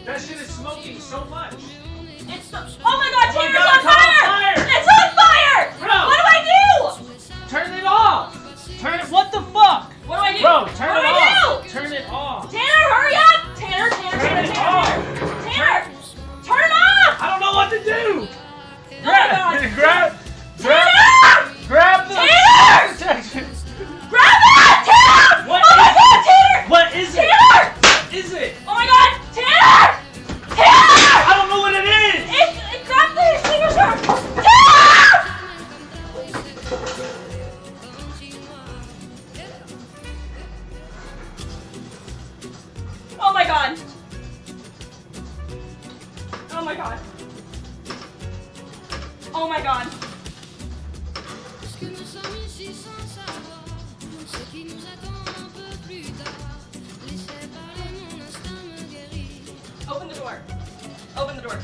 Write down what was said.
That shit is smoking so much. It's so, oh my god, Oh my Tanner's God, on fire! It's on fire! Bro. What do I do? Turn it off. Turn it. What the fuck? What do I do? Bro, turn what it do I off. do? Turn it off. Tanner, hurry up! Tanner, Turn it off. Tanner! Turn it off! I don't know what to do. Oh my god! Grab Tanner! grab the Tanner! protection. Grab it! Tanner! What oh my is god, Tanner! What is it? Tanner! What is it? Oh my god! Tanner! Tanner! I don't know what it is. It grabbed the extinguisher! Tanner! Oh my god! Oh my god! Oh my god! Parce que nous sommes ici sans savoir ce qui nous attend un peu plus tard. Laissez parler, mon instinct me guérit. Open the door. Open the door.